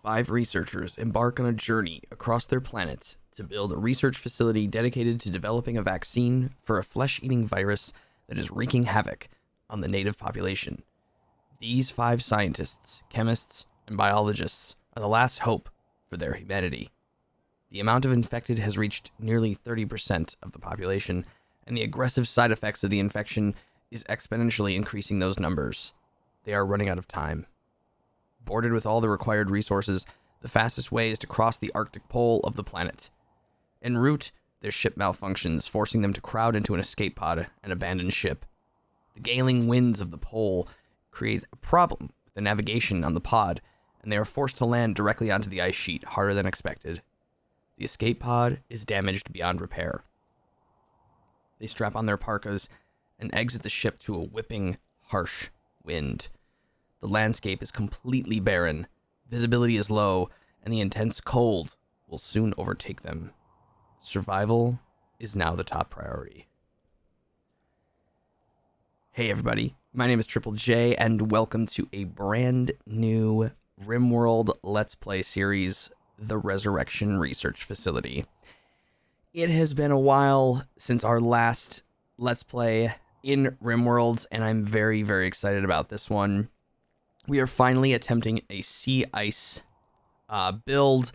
5 researchers embark on a journey across their planet to build a research facility dedicated to developing a vaccine for a flesh-eating virus that is wreaking havoc on the native population. These 5 scientists, chemists, and biologists are the last hope for their humanity. The amount of infected has reached nearly 30% of the population, and the aggressive side effects of the infection is exponentially increasing those numbers. They are running out of time. Boarded with all the required resources, the fastest way is to cross the Arctic pole of the planet. En route, their ship malfunctions, forcing them to crowd into an escape pod and abandon ship. The galing winds of the pole create a problem with the navigation on the pod, and they are forced to land directly onto the ice sheet harder than expected. The escape pod is damaged beyond repair. They strap on their parkas and exit the ship to a whipping, harsh wind. The landscape is completely barren, visibility is low, and the intense cold will soon overtake them. Survival is now the top priority. Hey everybody, my name is Triple J, and welcome to a brand new RimWorld Let's Play series, The Resurrection Research Facility. It has been a while since our last Let's Play in RimWorld, and I'm very, very excited about this one. We are finally attempting a sea ice build.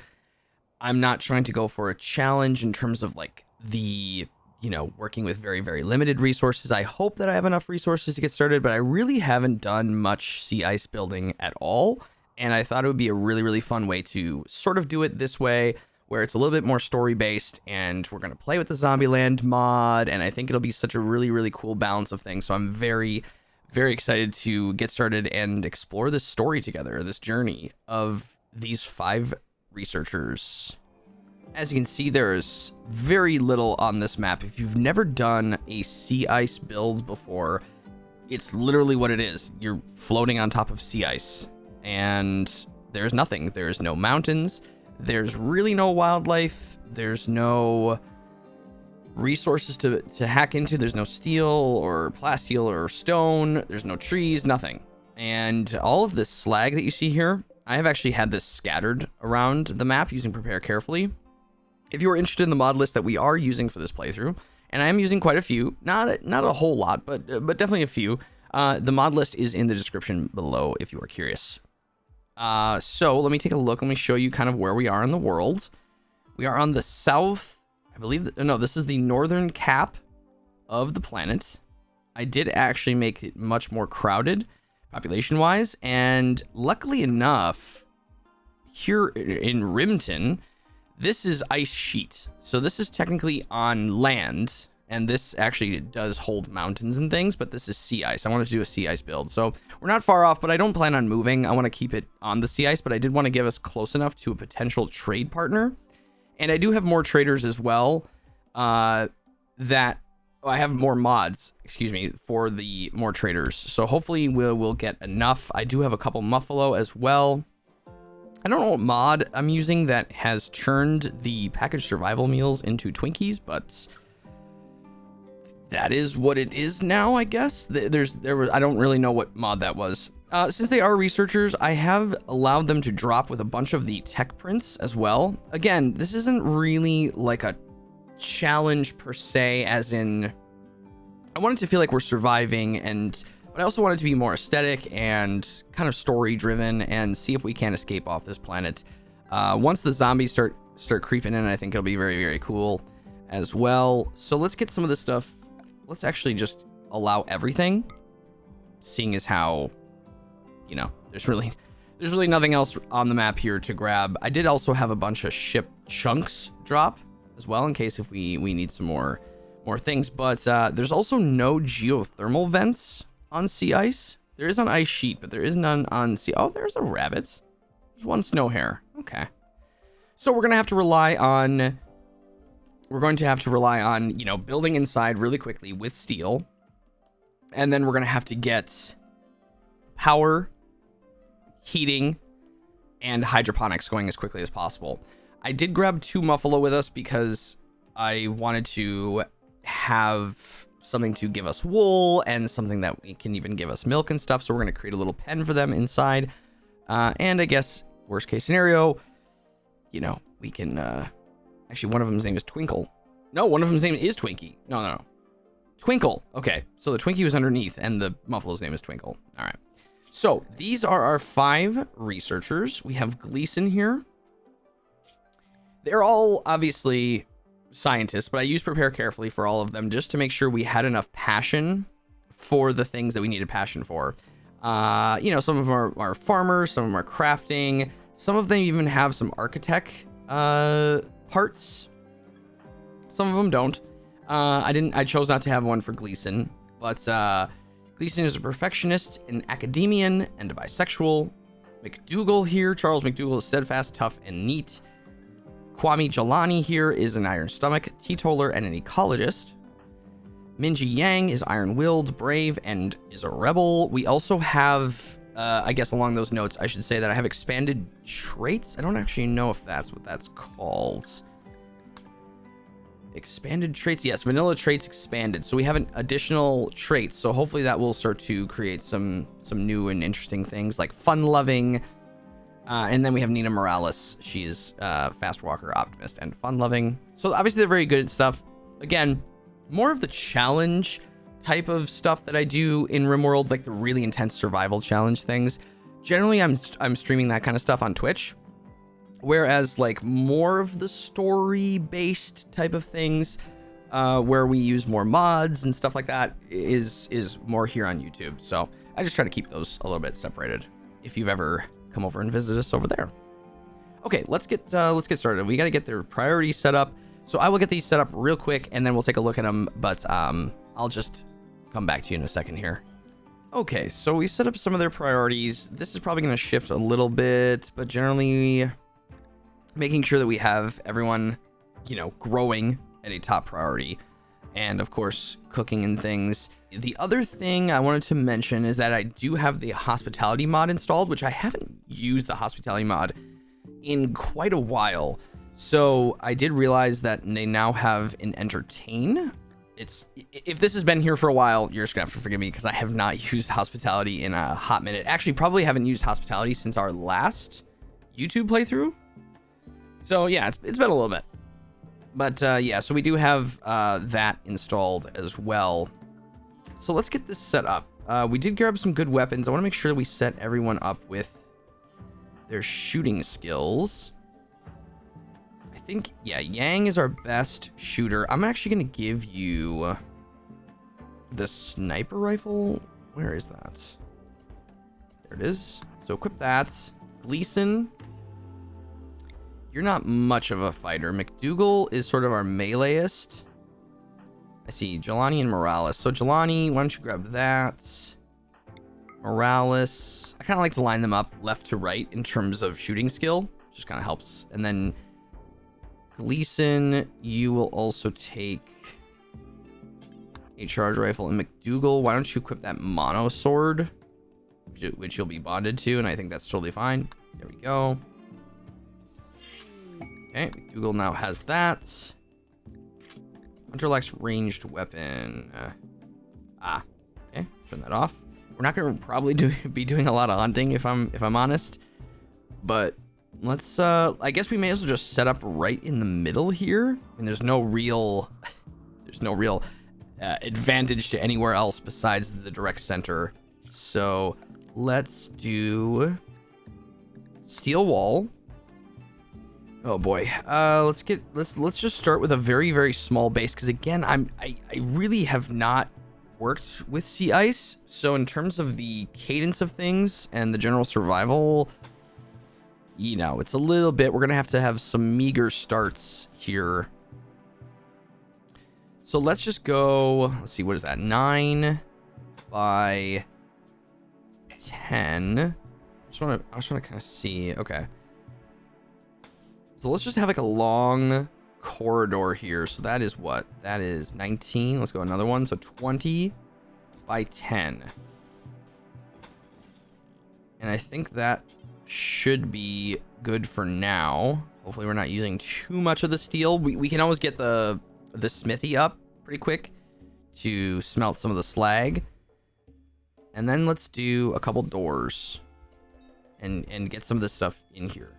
I'm not trying to go for a challenge in terms of working with very, very limited resources. I hope that I have enough resources to get started, but I really haven't done much sea ice building at all. And I thought it would be a really, really fun way to sort of do it this way, where it's a little bit more story-based, and we're going to play with the Zombieland mod, and I think it'll be such a really, really cool balance of things. So I'm very, very excited to get started and explore this story together, this journey of these 5 researchers. As you can see, there's very little on this map. If you've never done a sea ice build before, it's literally what it is. You're floating on top of sea ice, and there's nothing. There's no mountains. There's really no wildlife. There's no resources to hack into. There's no steel or plasteel or stone. There's no trees, nothing. And all of this slag that you see here, I have actually had this scattered around the map using Prepare Carefully. If you are interested in the mod list that we are using for this playthrough, and I am using quite a few, not a whole lot, but definitely a few, the mod list is in the description below if you are curious. So let me take a look. Let me show you kind of where we are in the world. We are on the south, I believe. No, this is the northern cap of the planet. I did actually make it much more crowded population-wise, and luckily enough, here in Rimton, this is ice sheet. So this is technically on land, and this actually does hold mountains and things, but this is sea ice. I wanted to do a sea ice build. So we're not far off, but I don't plan on moving. I want to keep it on the sea ice, but I did want to give us close enough to a potential trade partner. And I do have more traders as well, I have more mods, for the more traders. So hopefully we'll get enough. I do have a couple Muffalo as well. I don't know what mod I'm using that has turned the packaged survival meals into Twinkies, but that is what it is now, I guess. I don't really know what mod that was. Since they are researchers, I have allowed them to drop with a bunch of the tech prints as well. Again, this isn't really like a challenge per se, as in I want it to feel like we're surviving, but I also want it to be more aesthetic and kind of story driven, and see if we can escape off this planet. Once the zombies start creeping in, I think it'll be very, very cool as well. So let's get some of this stuff. Let's actually just allow everything, seeing as how, there's really nothing else on the map here to grab. I did also have a bunch of ship chunks drop as well, in case if we need some more things, but there's also no geothermal vents on sea ice. There is on ice sheet, but there is none on sea. Oh, there's a rabbit. There's one snow hare. Okay. So we're going to have to rely on, building inside really quickly with steel. And then we're going to have to get power, heating, and hydroponics going as quickly as possible. I did grab 2 Muffalo with us because I wanted to have something to give us wool and something that we can even give us milk and stuff. So we're going to create a little pen for them inside. And I guess worst case scenario, you know, we can, actually, one of them's name is Twinkle. No, one of them's name is Twinkie. No. Twinkle. Okay, so the Twinkie was underneath, and the Muffalo's name is Twinkle. All right. So these are our 5 researchers. We have Gleason here. They're all obviously scientists, but I used prepare carefully for all of them just to make sure we had enough passion for the things that we needed passion for. You know, some of them are farmers, some of them are crafting, some of them even have some architect parts. Some of them don't. I chose not to have one for Gleason, but Gleason is a perfectionist, an academician, and a bisexual. McDougal here, Charles McDougal, is steadfast, tough, and neat. Kwame Jelani here is an iron stomach, teetotaler, and an ecologist. Minji Yang is iron-willed, brave, and is a rebel. We also have, I guess along those notes, I should say that I have expanded traits. I don't actually know if that's what that's called. Expanded traits, yes, vanilla traits expanded. So we have an additional traits. So hopefully that will start to create some new and interesting things like fun-loving. And then we have Nina Morales. She is fast walker, optimist, and fun-loving. So obviously they're very good at stuff. Again, more of the challenge type of stuff that I do in RimWorld, like the really intense survival challenge things. Generally, I'm streaming that kind of stuff on Twitch. Whereas like more of the story-based type of things, where we use more mods and stuff like that, is more here on YouTube. So I just try to keep those a little bit separated. If you've ever come over and visit us over there. Okay, let's get started. We got to get their priorities set up. So I will get these set up real quick, and then we'll take a look at them. But I'll just come back to you in a second here. Okay, so we set up some of their priorities. This is probably going to shift a little bit, but generally making sure that we have everyone, you know, growing at a top priority, and of course cooking and things. The other thing I wanted to mention is that I do have the hospitality mod installed, which I haven't used the hospitality mod in quite a while. So I did realize that they now have an entertain. If this has been here for a while, you're just gonna have to forgive me because I have not used hospitality in a hot minute. Actually, probably haven't used hospitality since our last YouTube playthrough. So yeah, it's been a little bit. But yeah, so we do have that installed as well. So let's get this set up. We did grab some good weapons. I want to make sure that we set everyone up with their shooting skills. I think, yeah, Yang is our best shooter. I'm actually going to give you the sniper rifle. Where is that? There it is. So equip that. Gleason, you're not much of a fighter. McDougal is sort of our meleeist. I see Jelani and Morales. So Jelani, why don't you grab that? Morales, I kind of like to line them up left to right in terms of shooting skill. Just kind of helps. And then Gleason, you will also take a charge rifle. And McDougal, why don't you equip that mono sword, which you'll be bonded to, and I think that's totally fine. There we go. Okay, McDougal now has that. Hunter likes ranged weapon. Okay, turn that off. We're not going to probably be doing a lot of hunting if I'm honest, but let's I guess we may as well just set up right in the middle here. And there's no real advantage to anywhere else besides the direct center. So let's do steel wall. Oh boy. Let's just start with a very, very small base, because again, I really have not worked with sea ice. So in terms of the cadence of things and the general survival, you know, it's a little bit, we're gonna have to have some meager starts here. So let's just go, let's see, what is that? 9 by 10. I just want to kind of see. Okay. So let's just have like a long corridor here. So that is what? That is 19. Let's go another one. So 20 by 10. And I think that should be good for now. Hopefully we're not using too much of the steel. We can always get the smithy up pretty quick to smelt some of the slag. And then let's do a couple doors. and get some of this stuff in here.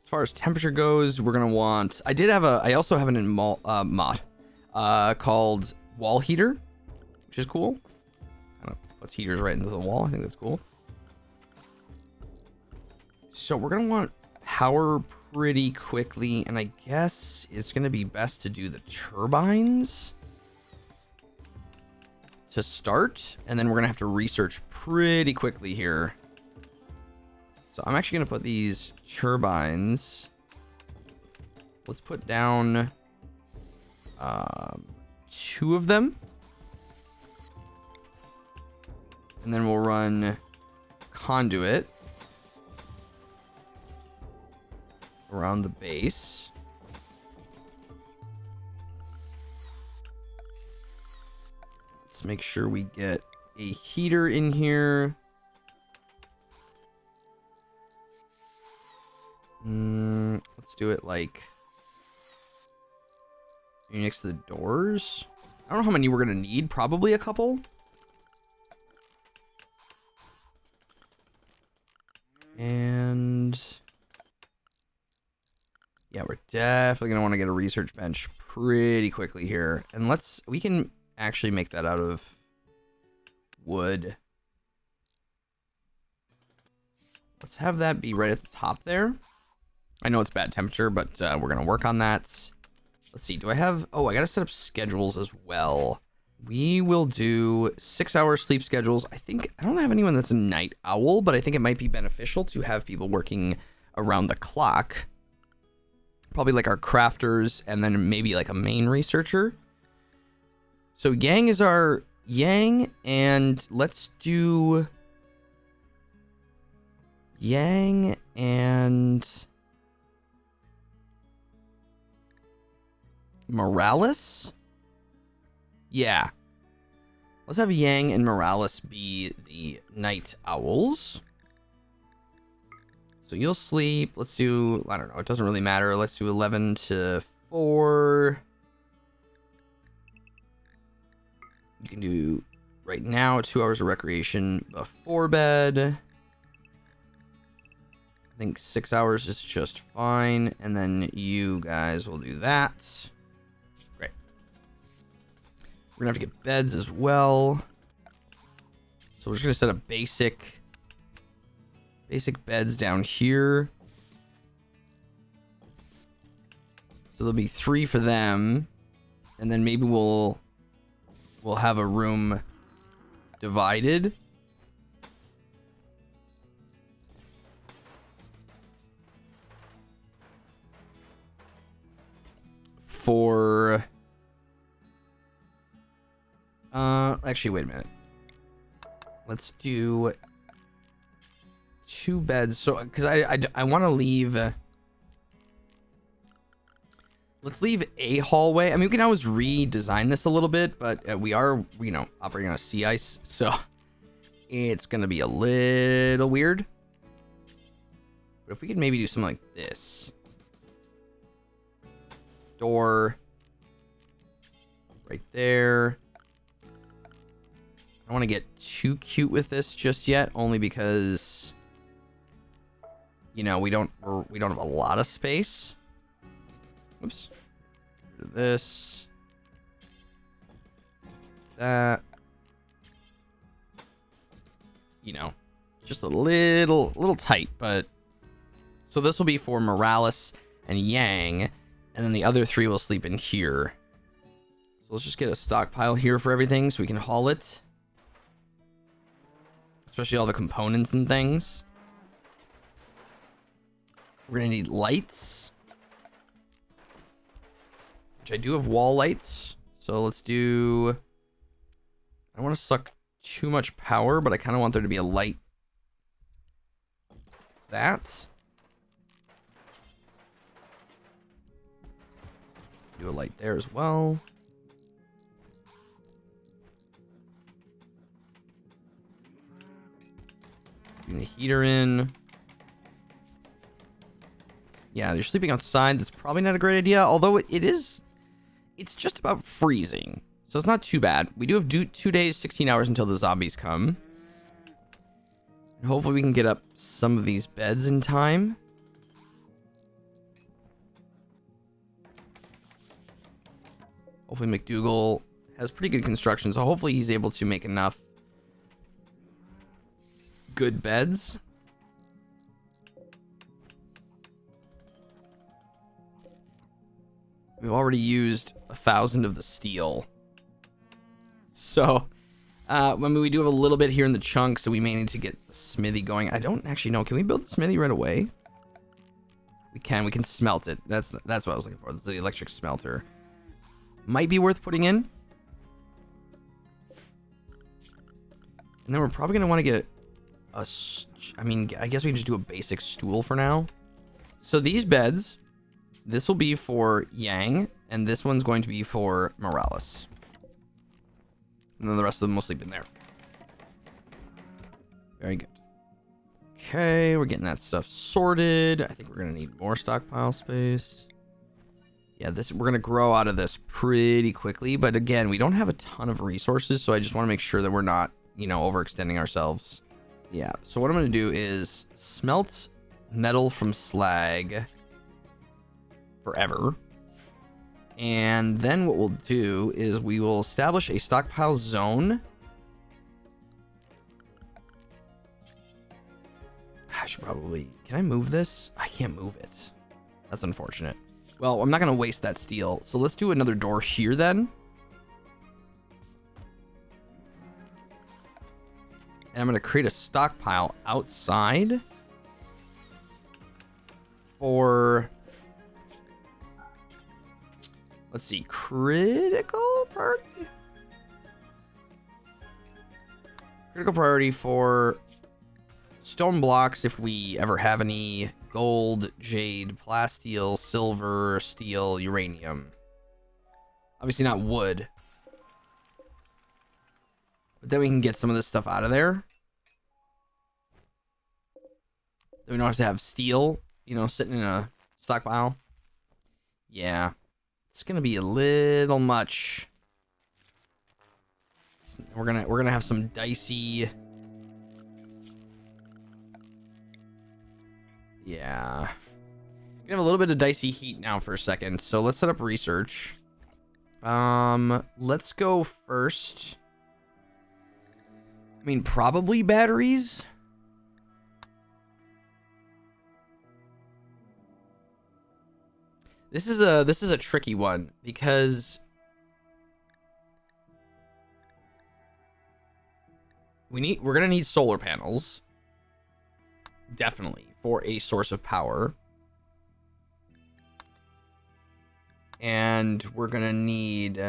As far as temperature goes, we're gonna want. I also have an mod called wall heater, which is cool. Kind of puts heaters right into the wall. I think that's cool. So we're gonna want power pretty quickly, and I guess it's gonna be best to do the turbines to start, and then we're gonna have to research pretty quickly here. So I'm actually gonna put these turbines. Let's put down 2 of them, and then we'll run conduit around the base. Let's make sure we get a heater in here. Let's do it like next to the doors. I don't know how many we're gonna need. Probably a couple. And yeah, we're definitely gonna want to get a research bench pretty quickly here. And we can actually make that out of wood. Let's have that be right at the top there. I know it's bad temperature, but we're gonna work on that. Let's see, do I have... Oh, I gotta set up schedules as well. We will do 6-hour sleep schedules. I don't have anyone that's a night owl, but I think it might be beneficial to have people working around the clock. Probably like our crafters, and then maybe like a main researcher. So Yang is our Yang, and let's do Yang and Morales? Yeah. Let's have Yang and Morales be the night owls. So you'll sleep. Let's do, I don't know, it doesn't really matter. Let's do 11 to 4. You can do, right now, 2 hours of recreation before bed. I think 6 hours is just fine. And then you guys will do that. Great. We're going to have to get beds as well. So we're just going to set up basic beds down here. So there'll be 3 for them. And then maybe we'll have a room divided. For actually, wait a minute. Let's do 2 beds. So because I want to leave let's leave a hallway. I mean, we can always redesign this a little bit, but we are, you know, operating on a sea ice, so it's gonna be a little weird. But if we could maybe do something like this. Door right there. I don't want to get too cute with this just yet, only because, you know, we don't have a lot of space. Oops. This. That. You know, just a little tight, but so this will be for Morales and Yang. And then the other 3 will sleep in here. So let's just get a stockpile here for everything so we can haul it. Especially all the components and things. We're going to need lights. Which I do have wall lights. So let's do... I don't want to suck too much power, but I kind of want there to be a light. That. Do a light there as well. Bring the heater in. Yeah, you're sleeping outside. That's probably not a great idea. Although it's just about freezing. So it's not too bad. We do have 2 days, 16 hours until the zombies come. And hopefully we can get up some of these beds in time. Hopefully McDougal has pretty good construction, so hopefully he's able to make enough good beds. We've already used 1,000 of the steel. So, I mean, we do have a little bit here in the chunk, so we may need to get the smithy going. I don't actually know. Can we build the smithy right away? We can smelt it. That's what I was looking for. This is the electric smelter. Might be worth putting in. And then we're probably going to want to get I mean, I guess we can just do a basic stool for now. So these beds, this will be for Yang, and this one's going to be for Morales. And then the rest of them will sleep in there. Very good. Okay, we're getting that stuff sorted. I think we're going to need more stockpile space. Yeah, we're going to grow out of this pretty quickly. But again, we don't have a ton of resources, so I just want to make sure that we're not, you know, overextending ourselves. Yeah, so what I'm going to do is smelt metal from slag forever. And then what we'll do is we will establish a stockpile zone. I should probably... Can I move this? I can't move it. That's unfortunate. Well, I'm not going to waste that steel. So let's do another door here then. And I'm going to create a stockpile outside for... Let's see, critical priority? Critical priority for stone blocks if we ever have any. Gold, jade, plasteel, silver, steel, uranium. Obviously not wood. But then we can get some of this stuff out of there. Then we don't have to have steel, you know, sitting in a stockpile. Yeah. It's gonna be a little much. We're gonna have some dicey. Yeah. We're gonna have a little bit of dicey heat now for a second. So let's set up research. Let's go first. I mean, probably batteries. This is a tricky one because we're gonna need solar panels, definitely, for a source of power, and we're gonna need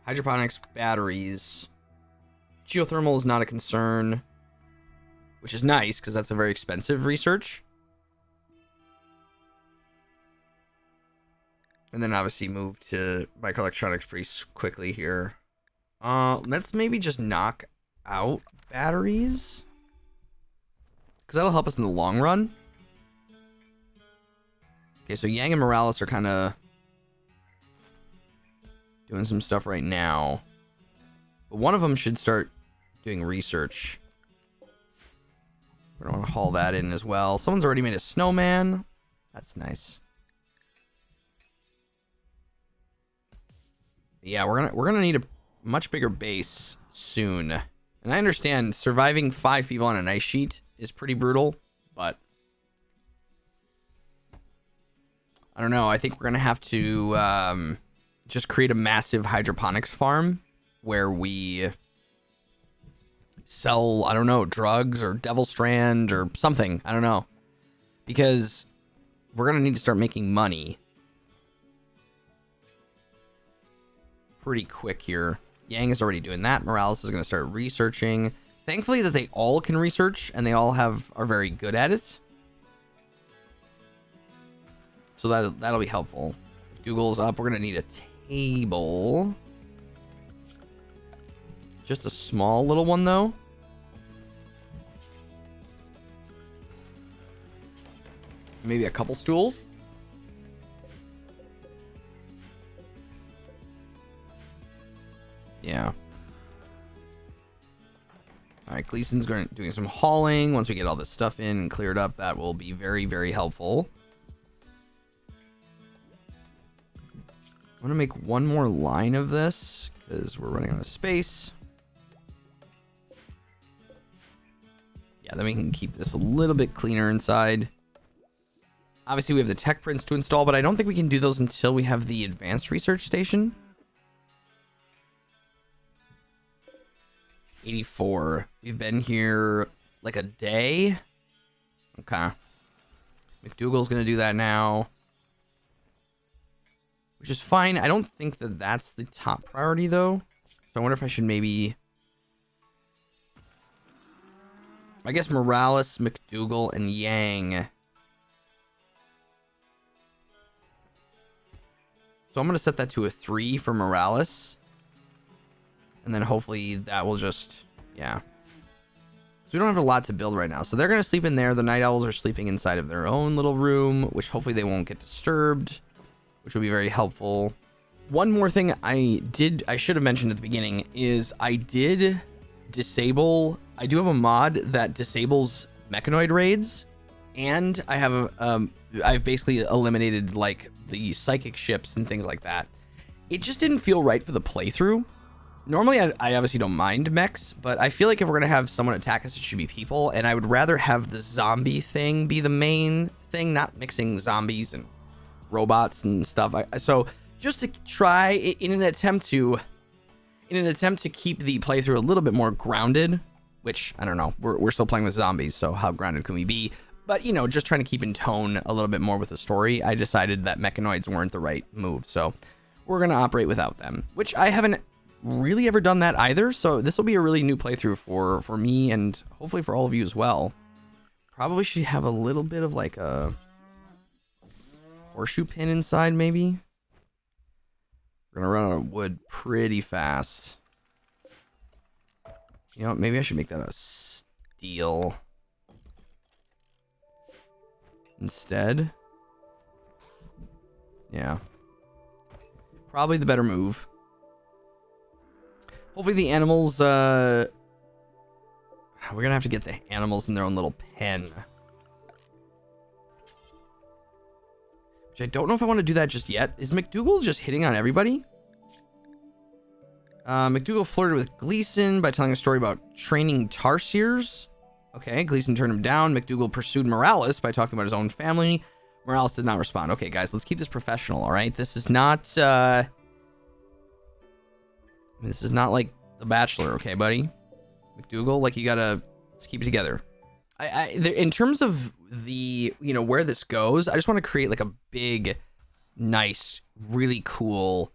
hydroponics, batteries. Geothermal is not a concern, which is nice because that's a very expensive research. And then obviously move to microelectronics pretty quickly here. Let's maybe just knock out batteries, because that'll help us in the long run. Okay, so Yang and Morales are kind of doing some stuff right now. But one of them should start doing research. We're going to haul that in as well. Someone's already made a snowman. That's nice. Yeah, we're gonna need a much bigger base soon. And I understand surviving 5 people on an ice sheet is pretty brutal, but I don't know. I think we're gonna have to just create a massive hydroponics farm where we sell, I don't know, drugs or devil strand or something. I don't know. Because we're gonna need to start making money pretty quick here. Yang is already doing that. Morales is going to start researching. Thankfully that they all can research and they all are very good at it. So that'll be helpful. Google's up. We're going to need a table. Just a small little one though. Maybe a couple stools. Yeah. All right, Gleason's doing some hauling. Once we get all this stuff in and cleared up, that will be very, very helpful. I'm going to make one more line of this because we're running out of space. Yeah, then we can keep this a little bit cleaner inside. Obviously, we have the tech prints to install, but I don't think we can do those until we have the advanced research station. 84. We've been here like a day. Okay. McDougal's going to do that now. Which is fine. I don't think that that's the top priority, though. So I wonder if I should maybe... I guess Morales, McDougal, and Yang. So I'm going to set that to a 3 for Morales. And then hopefully that will just... Yeah. So we don't have a lot to build right now. So they're going to sleep in there. The Night Owls are sleeping inside of their own little room, which hopefully they won't get disturbed, which will be very helpful. One more thing I should have mentioned at the beginning is I do have a mod that disables mechanoid raids, and I have I've basically eliminated like the psychic ships and things like that. It just didn't feel right for the playthrough. Normally I obviously don't mind mechs, but I feel like if we're gonna have someone attack us, it should be people, and I would rather have the zombie thing be the main thing, not mixing zombies and robots and stuff. So just to try in an attempt to keep the playthrough a little bit more grounded, which I don't know, we're still playing with zombies, so how grounded can we be? But you know, just trying to keep in tone a little bit more with the story, I decided that mechanoids weren't the right move, so we're gonna operate without them, which I haven't really ever done that either. So this will be a really new playthrough for me and hopefully for all of you as well. Probably should have a little bit of like a horseshoe pin inside, maybe. We're gonna run out of wood pretty fast. You know, maybe I should make that a steel instead. Yeah, probably the better move. Hopefully the animals, we're gonna have to get the animals in their own little pen. Which I don't know if I want to do that just yet. Is McDougal just hitting on everybody? McDougal flirted with Gleason by telling a story about training Tarsiers. Okay, Gleason turned him down. McDougal pursued Morales by talking about his own family. Morales did not respond. Okay, guys, let's keep this professional, all right? This is not, this is not like The Bachelor, okay, buddy? McDougal, like, you gotta, let's keep it together. In terms of the, you know, where this goes, I just want to create like a big, nice, really cool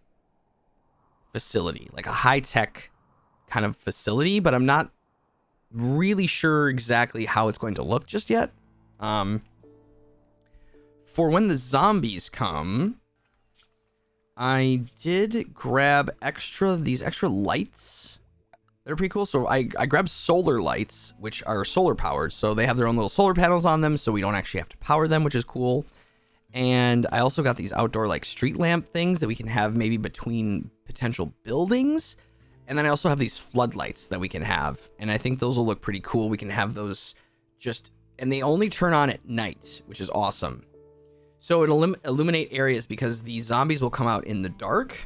facility, like a high-tech kind of facility, but I'm not really sure exactly how it's going to look just yet. For when the zombies come, I did grab these extra lights. They're pretty cool. So I grabbed solar lights, which are solar powered. So they have their own little solar panels on them, so we don't actually have to power them, which is cool. And I also got these outdoor like street lamp things that we can have maybe between potential buildings. And then I also have these floodlights that we can have. And I think those will look pretty cool. We can have those and they only turn on at night, which is awesome. So it'll illuminate areas because the zombies will come out in the dark.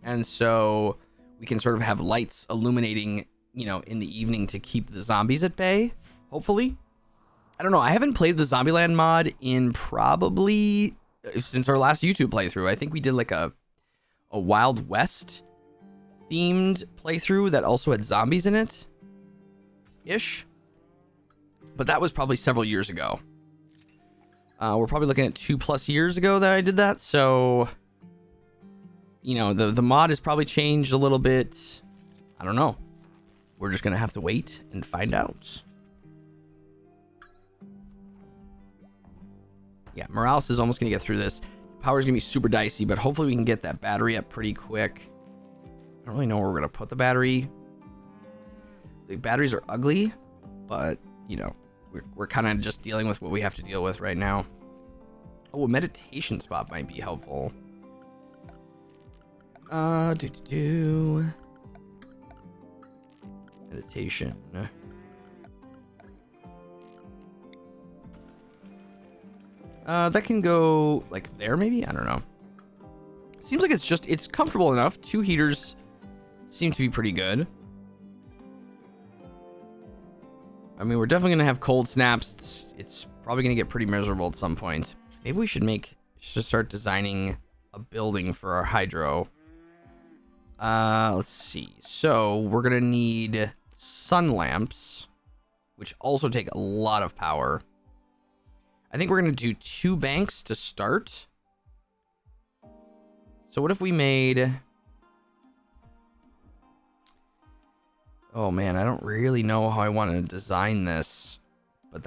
And so we can sort of have lights illuminating, you know, in the evening to keep the zombies at bay, hopefully. I don't know. I haven't played the Zombieland mod in probably since our last YouTube playthrough. I think we did like a Wild West themed playthrough that also had zombies in it. Ish. But that was probably several years ago. We're probably looking at 2+ years ago that I did that. So, you know, the mod has probably changed a little bit. I don't know. We're just going to have to wait and find out. Yeah, Morales is almost going to get through this. Power's going to be super dicey, but hopefully we can get that battery up pretty quick. I don't really know where we're going to put the battery. The batteries are ugly, but, you know, we're kind of just dealing with what we have to deal with right now. Oh, a meditation spot might be helpful. Meditation. That can go like there, maybe? I don't know. Seems like it's comfortable enough. 2 heaters seem to be pretty good. I mean, we're definitely going to have cold snaps. It's probably going to get pretty miserable at some point. Maybe we should start designing a building for our hydro. Let's see. So we're going to need sun lamps, which also take a lot of power. I think we're going to do 2 banks to start. So what if we made... Oh man, I don't really know how I want to design this, but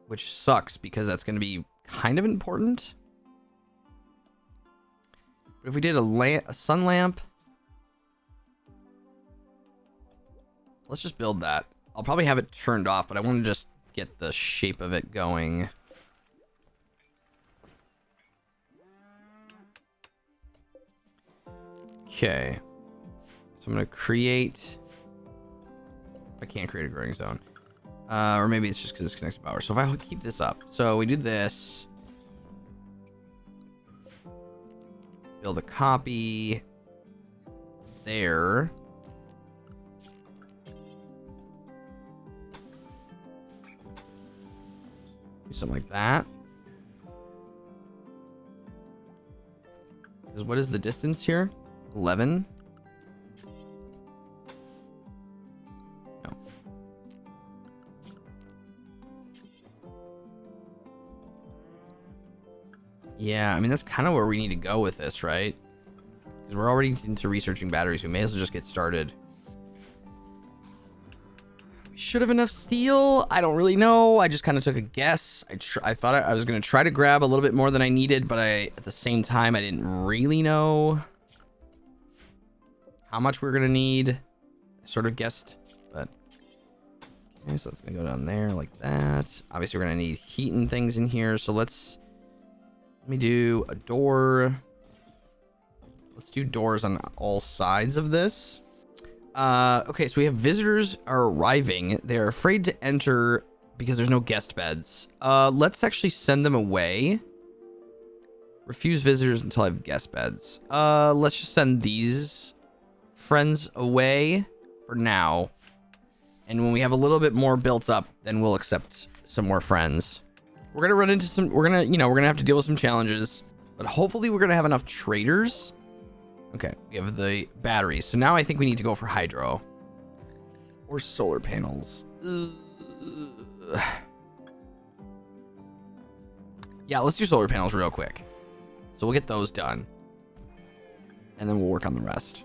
which sucks because that's going to be kind of important. But if we did a sun lamp, let's just build that. I'll probably have it turned off, but I want to just get the shape of it going. Okay. So I'm going to create... I can't create a growing zone. Or maybe it's just because it's connected to power. So if I keep this up. So we do this. Build a copy. There. Do something like that. Because what is the distance here? 11. Yeah, I mean, that's kind of where we need to go with this, right? Because we're already into researching batteries. We may as well just get started. We should have enough steel. I don't really know. I just kind of took a guess. I thought I was going to try to grab a little bit more than I needed, but at the same time, I didn't really know how much we were going to need. I sort of guessed, but... Okay, so that's going to go down there like that. Obviously, we're going to need heat and things in here, so let me do a door. Let's do doors on all sides of this. Okay, so we have visitors are arriving. They're afraid to enter because there's no guest beds. Let's actually send them away. Refuse visitors until I have guest beds. Let's just send these friends away for now. And when we have a little bit more built up, then we'll accept some more friends. We're gonna run into some. We're gonna have to deal with some challenges, but hopefully we're gonna have enough traders. Okay, we have the batteries. So now I think we need to go for hydro or solar panels. Yeah, let's do solar panels real quick. So we'll get those done, and then we'll work on the rest.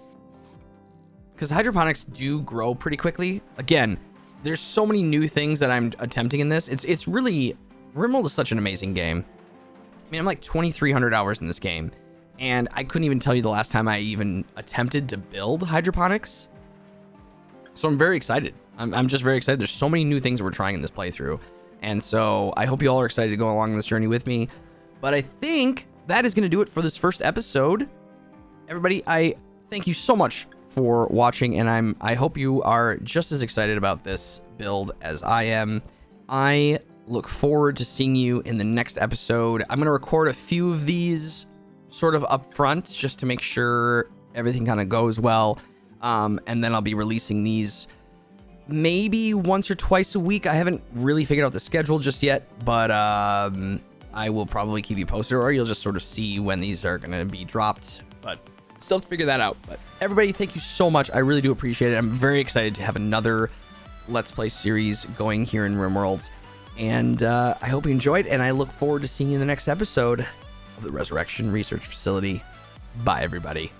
Because hydroponics do grow pretty quickly. Again, there's so many new things that I'm attempting in this. It's really. RimWorld is such an amazing game. I mean, I'm like 2,300 hours in this game, and I couldn't even tell you the last time I even attempted to build hydroponics. So I'm very excited. I'm just very excited. There's so many new things we're trying in this playthrough, and so I hope you all are excited to go along this journey with me. But I think that is going to do it for this first episode. Everybody, I thank you so much for watching, and I hope you are just as excited about this build as I am. I look forward to seeing you in the next episode. I'm going to record a few of these sort of up front just to make sure everything kind of goes well. And then I'll be releasing these maybe once or twice a week. I haven't really figured out the schedule just yet, but I will probably keep you posted, or you'll just sort of see when these are going to be dropped, but still have to figure that out. But everybody, thank you so much. I really do appreciate it. I'm very excited to have another Let's Play series going here in RimWorld. And I hope you enjoyed, and I look forward to seeing you in the next episode of the Resurrection Research Facility. Bye, everybody.